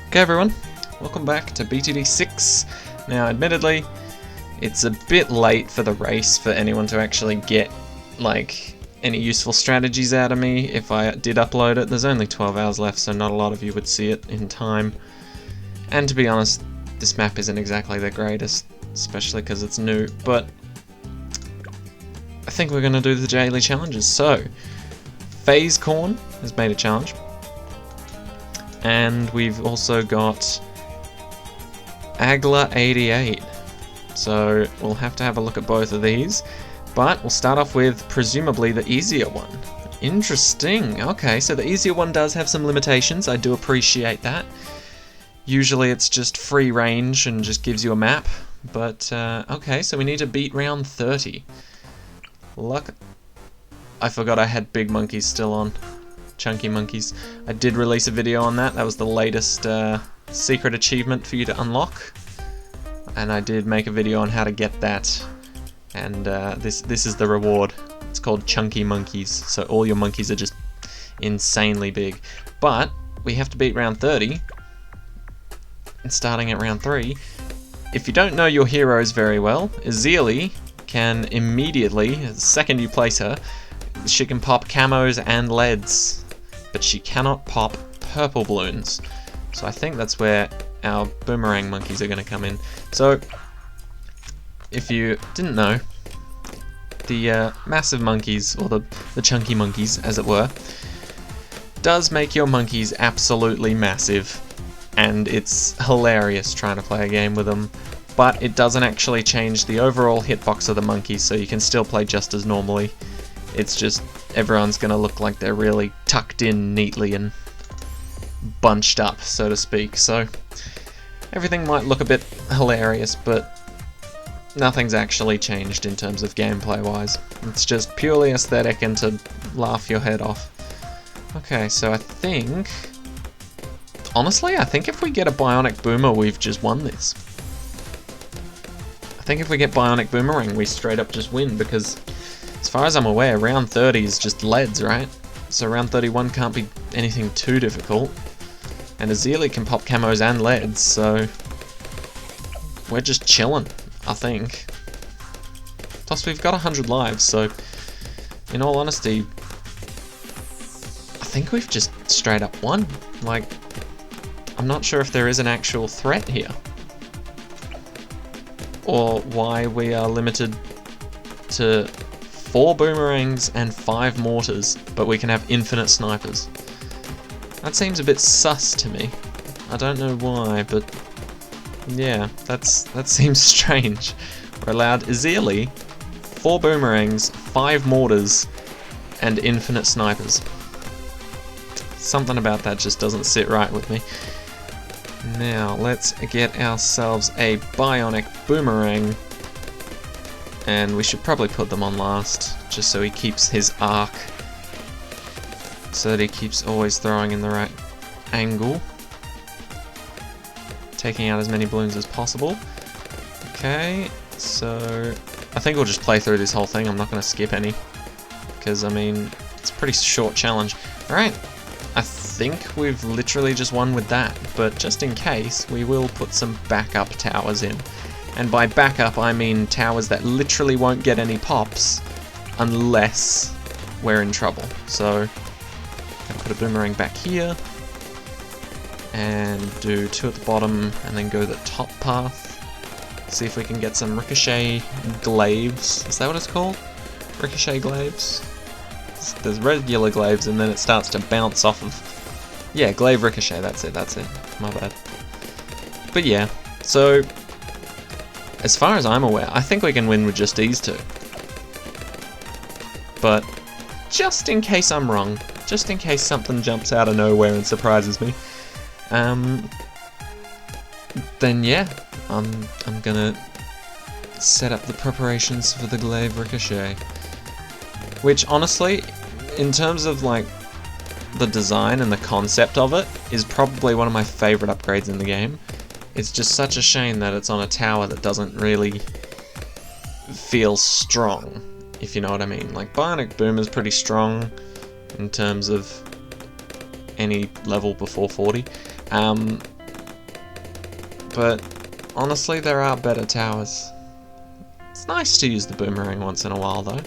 Okay everyone, welcome back to BTD6. Now admittedly, it's a bit late for the race for anyone to actually get like any useful strategies out of me if I did upload it. There's only 12 hours left, so not a lot of you would see it in time. And to be honest, this map isn't exactly the greatest, especially because it's new, but I think we're going to do the daily challenges. So, FAZECORN has made a challenge. And we've also got AGLA88. So we'll have to have a look at both of these. But we'll start off with presumably the easier one. Interesting. Okay, so the easier one does have some limitations. I do appreciate that. Usually it's just free range and just gives you a map. But okay, so we need to beat round 30. Luck. I forgot I had big monkeys still on. Chunky monkeys. I did release a video on that. That was the latest secret achievement for you to unlock, and I did make a video on how to get that. And this is the reward. It's called chunky monkeys. So all your monkeys are just insanely big. But we have to beat round 30. And starting at round 3, if you don't know your heroes very well, AGLA can immediately, the second you place her, she can pop camos and leads, but she cannot pop purple balloons. So I think that's where our boomerang monkeys are going to come in. So, if you didn't know, the massive monkeys, or the chunky monkeys, as it were, does make your monkeys absolutely massive, and it's hilarious trying to play a game with them, but it doesn't actually change the overall hitbox of the monkeys, so you can still play just as normally. It's just everyone's going to look like they're really tucked in neatly and bunched up, so to speak. So everything might look a bit hilarious, but nothing's actually changed in terms of gameplay wise. It's just purely aesthetic and to laugh your head off. Okay, so I think, honestly, I think if we get a bionic boomer, we've just won this. I think if we get bionic boomerang, we straight up just win, because as far as I'm aware, round 30 is just leads, right? So round 31 can't be anything too difficult. And AGLA can pop camos and leads, so we're just chilling, I think. Plus we've got 100 lives, so in all honesty, I think we've just straight up won. Like, I'm not sure if there is an actual threat here, or why we are limited to 4 boomerangs and 5 mortars, but we can have infinite snipers. That seems a bit sus to me. I don't know why, but yeah, that seems strange. We're allowed AGLA 4 boomerangs, 5 mortars, and infinite snipers. Something about that just doesn't sit right with me. Now, let's get ourselves a bionic boomerang. And we should probably put them on last, just so he keeps his arc, so that he keeps always throwing in the right angle, taking out as many balloons as possible. Okay, so I think we'll just play through this whole thing. I'm not going to skip any, because I mean, it's a pretty short challenge. Alright, I think we've literally just won with that, but just in case, we will put some backup towers in. And by backup, I mean towers that literally won't get any pops unless we're in trouble. So, I'll put a boomerang back here, and do 2 at the bottom, and then go the top path. See if we can get some ricochet glaives. Is that what it's called? Ricochet glaives? There's regular glaives, and then it starts to bounce off of... Yeah, glaive ricochet, that's it. My bad. But yeah, so as far as I'm aware, I think we can win with just these 2. But just in case I'm wrong, just in case something jumps out of nowhere and surprises me, then yeah, I'm gonna set up the preparations for the glaive ricochet. Which honestly, in terms of like the design and the concept of it, is probably one of my favorite upgrades in the game. It's just such a shame that it's on a tower that doesn't really feel strong, if you know what I mean. Like, Bionic Boom is pretty strong in terms of any level before 40. but honestly there are better towers. It's nice to use the boomerang once in a while though.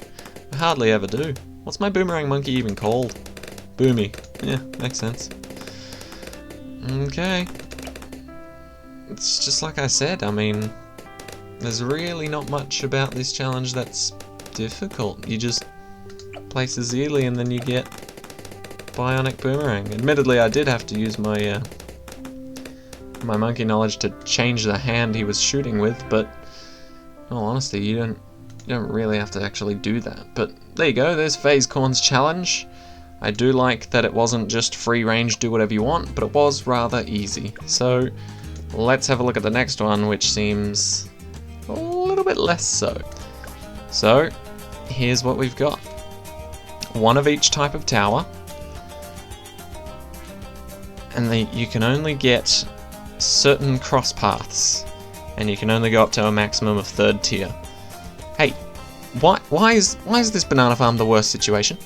I hardly ever do. What's my boomerang monkey even called? Boomy. Yeah, makes sense. Okay. It's just like I said, I mean, there's really not much about this challenge that's difficult. You just place a Zealy and then you get bionic boomerang. Admittedly, I did have to use my my monkey knowledge to change the hand he was shooting with, but in all honesty, you don't really have to actually do that. But there you go, there's FAZECORN's challenge. I do like that it wasn't just free range, do whatever you want, but it was rather easy. So let's have a look at the next one, which seems a little bit less so. So here's what we've got. One of each type of tower, and you can only get certain cross paths, and you can only go up to a maximum of 3rd tier. Hey, why is this banana farm the worst situation?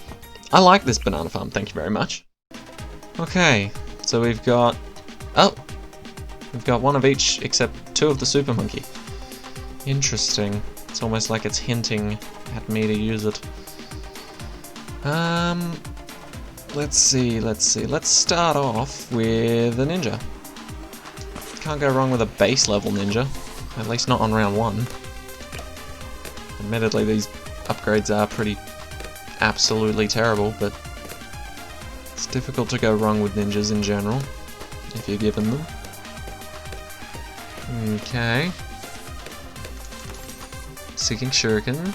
I like this banana farm, thank you very much. Okay, so we've got one of each except 2 of the super monkey. Interesting. It's almost like it's hinting at me to use it. Let's see. Let's start off with a ninja. Can't go wrong with a base level ninja, at least not on round 1. Admittedly, these upgrades are pretty absolutely terrible, but it's difficult to go wrong with ninjas in general, if you're given them. Okay. Seeking Shuriken.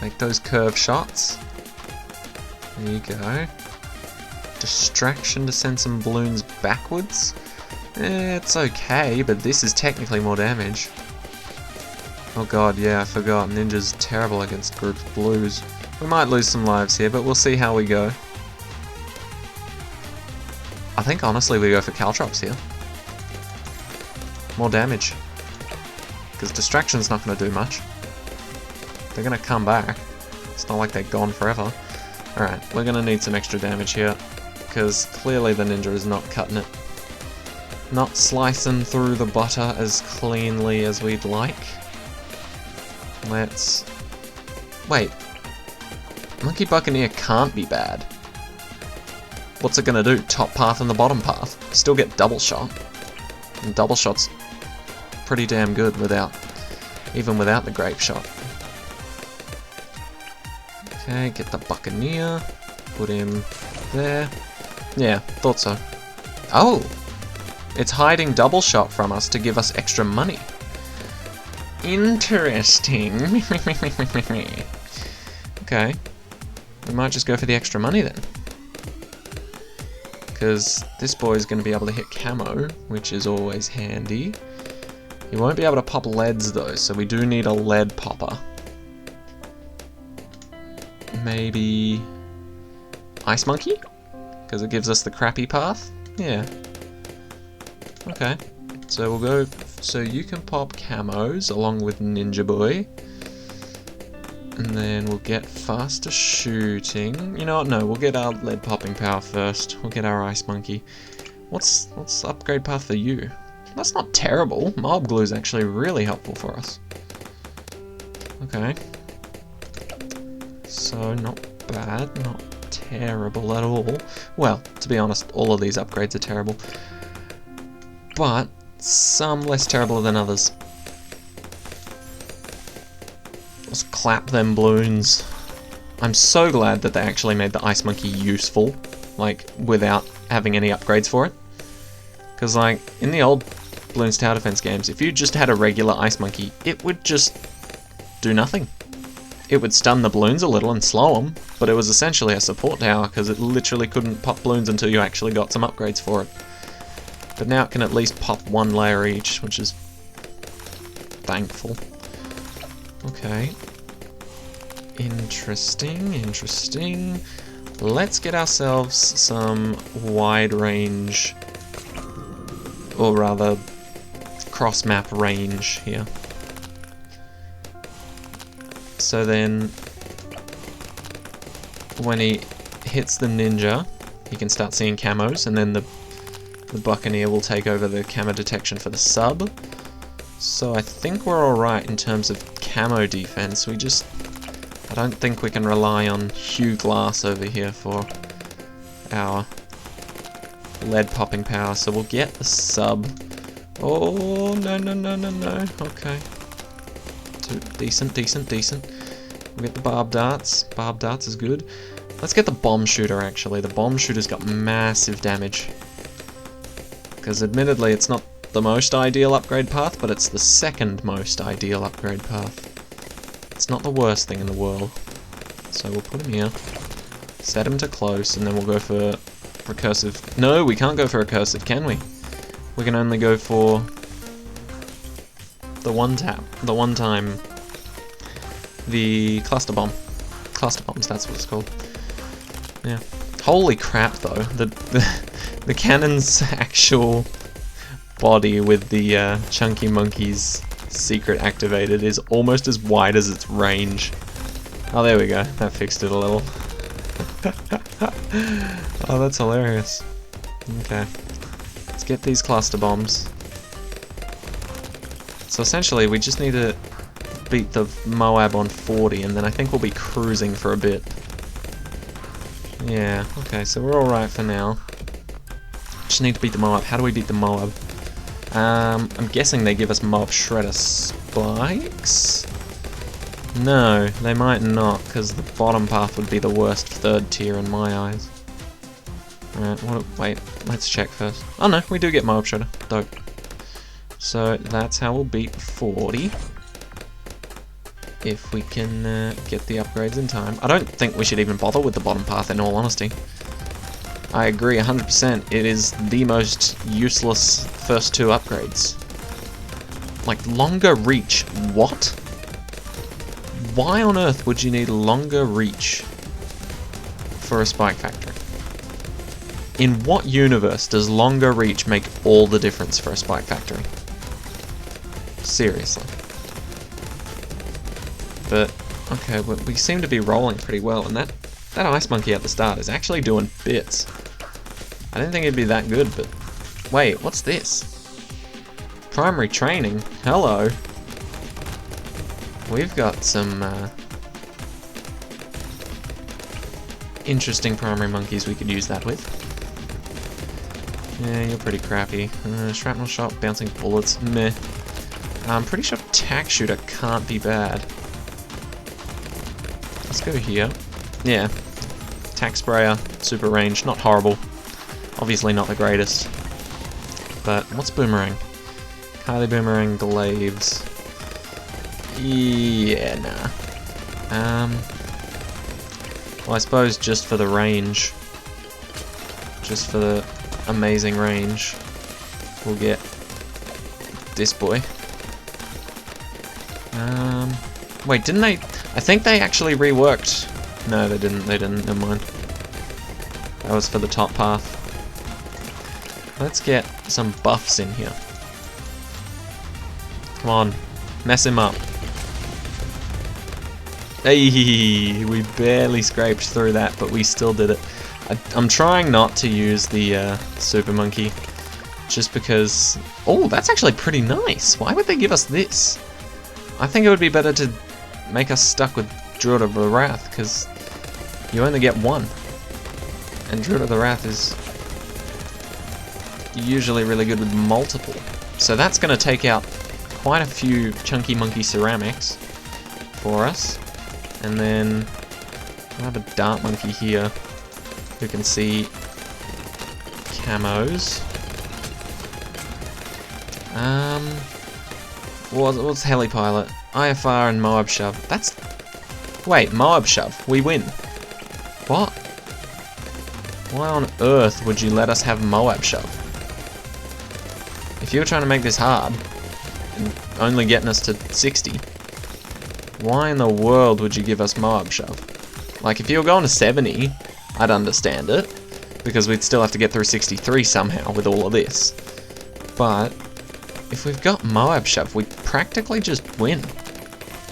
Make those curve shots. There you go. Distraction to send some balloons backwards. It's okay, but this is technically more damage. Oh god, yeah, I forgot. Ninja's terrible against group blues. We might lose some lives here, but we'll see how we go. I think honestly we go for Caltrops here. More damage. Because distraction's not going to do much. They're going to come back. It's not like they're gone forever. Alright, we're going to need some extra damage here. Because clearly the ninja is not cutting it. Not slicing through the butter as cleanly as we'd like. Let's... Wait. Monkey Buccaneer can't be bad. What's it gonna do? Top path and the bottom path. Still get double shot. And double shot's pretty damn good even without the grape shot. Okay, get the Buccaneer. Put him there. Yeah, thought so. Oh! It's hiding double shot from us to give us extra money. Interesting. Okay. We might just go for the extra money then. Because this boy is going to be able to hit camo, which is always handy. He won't be able to pop leads though, so we do need a lead popper. Maybe... Ice Monkey? Because it gives us the crappy path? Yeah. Okay. So we'll go... So you can pop camos along with Ninja Boy. And then we'll get faster shooting. You know what? No, we'll get our lead popping power first. We'll get our Ice Monkey. What's the upgrade path for you? That's not terrible. Mob glue is actually really helpful for us. Okay. So not bad, not terrible at all. Well, to be honest, all of these upgrades are terrible. But some less terrible than others. Let's clap them balloons. I'm so glad that they actually made the Ice Monkey useful, like, without having any upgrades for it. Because, like, in the old Bloons Tower Defense games, if you just had a regular Ice Monkey, it would just do nothing. It would stun the balloons a little and slow them, but it was essentially a support tower because it literally couldn't pop balloons until you actually got some upgrades for it. But now it can at least pop one layer each, which is thankful. Okay. Interesting, interesting. Let's get ourselves some wide range, or rather cross map range here. So then when he hits the ninja, he can start seeing camos, and then the The Buccaneer will take over the camo detection for the sub. So I think we're alright in terms of camo defense. I don't think we can rely on Hugh Glass over here for our lead popping power. So we'll get the sub. Oh, no. Okay. Decent. We'll get the barb darts. Barb darts is good. Let's get the bomb shooter, actually. The bomb shooter's got massive damage. Because admittedly, it's not the most ideal upgrade path, but it's the second most ideal upgrade path. It's not the worst thing in the world. So we'll put him here. Set him to close, and then we'll go for recursive. No, we can't go for recursive, can we? We can only go for the one tap. The one time. The cluster bomb. Cluster bombs, that's what it's called. Yeah. Holy crap, though. The cannon's actual body with the Chunky Monkey's secret activated is almost as wide as its range. Oh, there we go. That fixed it a little. Oh, that's hilarious. Okay. Let's get these cluster bombs. So essentially, we just need to beat the Moab on 40, and then I think we'll be cruising for a bit. Yeah, okay, so we're alright for now. Just need to beat the Moab. How do we beat the Moab? I'm guessing they give us Moab Shredder spikes? No, they might not, because the bottom path would be the worst third tier in my eyes. Alright, wait, let's check first. Oh no, we do get Moab Shredder. Dope. So that's how we'll beat 40. If we can get the upgrades in time. I don't think we should even bother with the bottom path, in all honesty. I agree 100%, it is the most useless first two upgrades. Like, longer reach, what? Why on earth would you need longer reach for a spike factory? In what universe does longer reach make all the difference for a spike factory? Seriously. But, okay, we seem to be rolling pretty well, and that Ice Monkey at the start is actually doing bits. I didn't think it'd be that good, but... Wait, what's this? Primary training? Hello. We've got some, interesting primary monkeys we could use that with. Yeah, you're pretty crappy. Shrapnel shot, bouncing bullets, meh. I'm pretty sure tack shooter can't be bad. Let's go here. Yeah. Tack sprayer, super range, not horrible. Obviously not the greatest. But what's boomerang? Kylie boomerang, glaives. Yeah, nah. Well, I suppose just for the range. Just for the amazing range. We'll get this boy. Wait, didn't they... I think they actually reworked... No, they didn't, never mind. That was for the top path. Let's get some buffs in here. Come on, mess him up. Hey, we barely scraped through that, but we still did it. I'm trying not to use the Super Monkey, just because... Oh, that's actually pretty nice. Why would they give us this? I think it would be better to make us stuck with Druid of the Wrath, because you only get one. And Druid of the Wrath is usually really good with multiple. So that's going to take out quite a few Chunky Monkey ceramics for us. And then we'll have a Dart Monkey here who can see camos. What's Helipilot? IFR and Moab Shove. That's... Wait, Moab Shove. We win. What? Why on earth would you let us have Moab Shove? If you were trying to make this hard, and only getting us to 60, why in the world would you give us Moab Shove? Like, if you were going to 70, I'd understand it, because we'd still have to get through 63 somehow with all of this. But if we've got Moab Shove, we practically just win.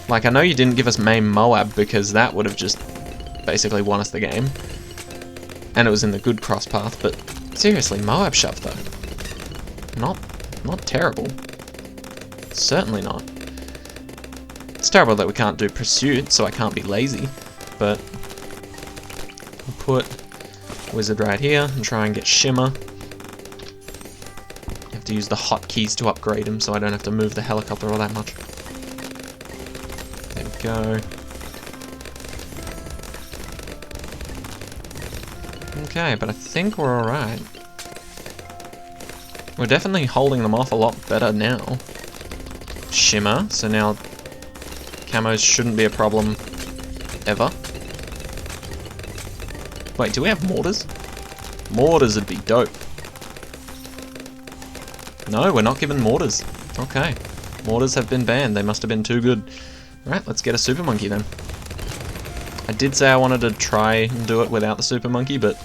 Like, I know you didn't give us main Moab, because that would have just basically won us the game. And it was in the good cross path, but seriously, Moab Shove though. not terrible. Certainly not. It's terrible that we can't do pursuit, so I can't be lazy, but we'll put wizard right here and try and get shimmer. You have to use the hotkeys to upgrade him, so I don't have to move the helicopter all that much. There we go. Okay, but I think we're alright. We're definitely holding them off a lot better now. Shimmer, so now camos shouldn't be a problem ever. Wait, do we have mortars? Mortars would be dope. No, we're not given mortars. Okay. Mortars have been banned. They must have been too good. Right, let's get a super monkey then. I did say I wanted to try and do it without the super monkey, but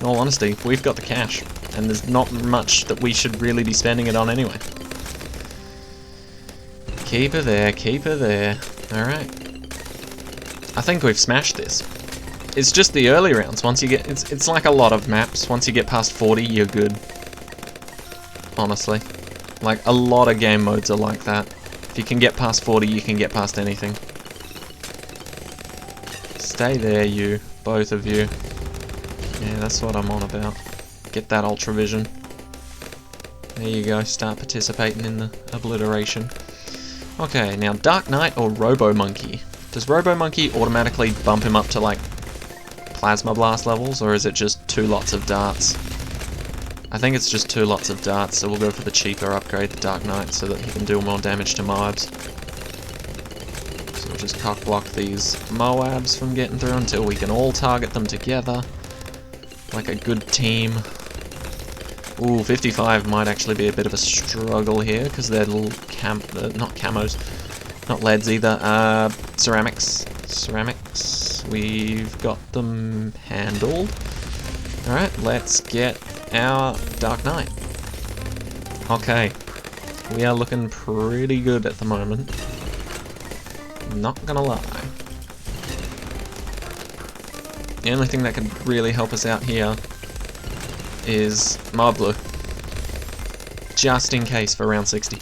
in all honesty, we've got the cash. And there's not much that we should really be spending it on anyway. Keep her there, keep her there. Alright. I think we've smashed this. It's just the early rounds. Once you get... It's like a lot of maps. Once you get past 40, you're good. Honestly. Like, a lot of game modes are like that. If you can get past 40, you can get past anything. Stay there, you. Both of you. Yeah, that's what I'm on about. Get that ultra vision. There you go, start participating in the obliteration. Okay, now Dark Knight or Robo Monkey? Does Robo Monkey automatically bump him up to like Plasma Blast levels, or is it just 2 lots of darts? I think it's just 2 lots of darts, so we'll go for the cheaper upgrade, the Dark Knight, so that he can do more damage to Moabs. So we'll just cock block these Moabs from getting through until we can all target them together. Like a good team. Ooh, 55 might actually be a bit of a struggle here, because they're little not camos, not leads either, ceramics. Ceramics, we've got them handled. Alright, let's get our Dark Knight. Okay, we are looking pretty good at the moment. Not gonna lie. The only thing that could really help us out here is Mob Glue. Just in case for round 60.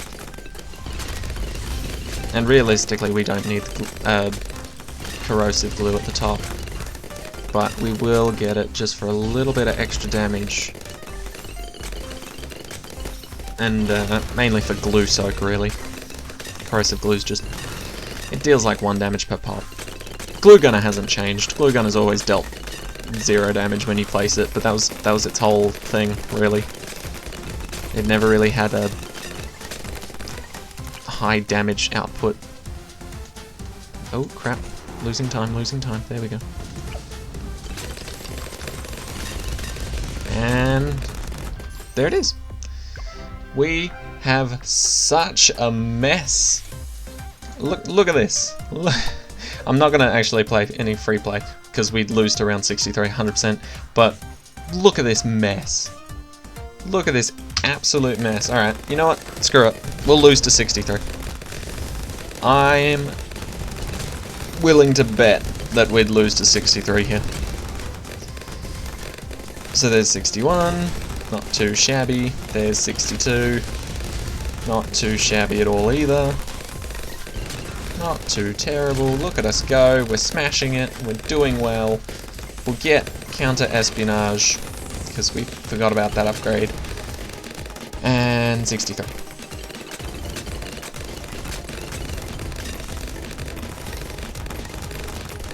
And realistically, we don't need corrosive glue at the top. But we will get it just for a little bit of extra damage. And mainly for glue soak, really. Corrosive glue's just... It deals like 1 damage per pop. Glue Gunner hasn't changed. Glue Gunner's always dealt 0 damage when you place it, but that was its whole thing, really. It never really had a high damage output. Oh crap. Losing time, losing time. There we go. And there it is. We have such a mess. Look at this. I'm not going to actually play any free play, because we'd lose to round 63, 100%, but look at this mess. Look at this absolute mess. Alright, you know what? Screw it. We'll lose to 63. I'm willing to bet that we'd lose to 63 here. So there's 61, not too shabby. There's 62, not too shabby at all either. Not too terrible. Look at us go. We're smashing it. We're doing well. We'll get counter-espionage, because we forgot about that upgrade. And 63.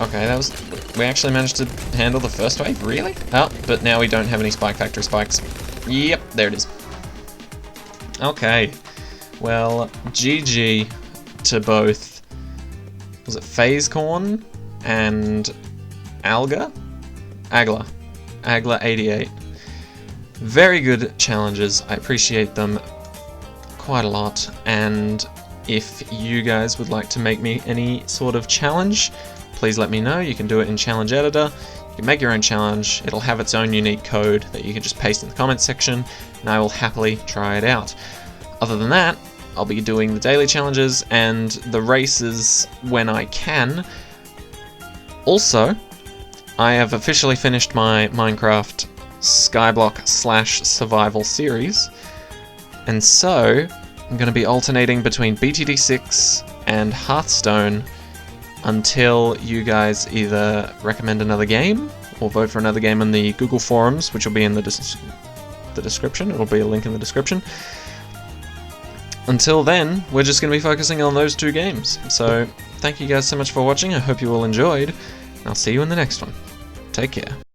Okay, that was... We actually managed to handle the first wave? Really? Oh, but now we don't have any spike factory spikes. Yep, there it is. Okay. Well, GG to both... Was it FAZECORN and AGLA? AGLA88. Very good challenges. I appreciate them quite a lot. And if you guys would like to make me any sort of challenge, please let me know. You can do it in Challenge Editor. You can make your own challenge. It'll have its own unique code that you can just paste in the comments section, and I will happily try it out. Other than that, I'll be doing the daily challenges and the races when I can. Also, I have officially finished my Minecraft Skyblock / survival series, And so, I'm going to be alternating between BTD6 and Hearthstone until you guys either recommend another game or vote for another game in the Google forums, which will be in the description. It'll be a link in the description. Until then, we're just going to be focusing on those 2 games. So, thank you guys so much for watching. I hope you all enjoyed. And I'll see you in the next one. Take care.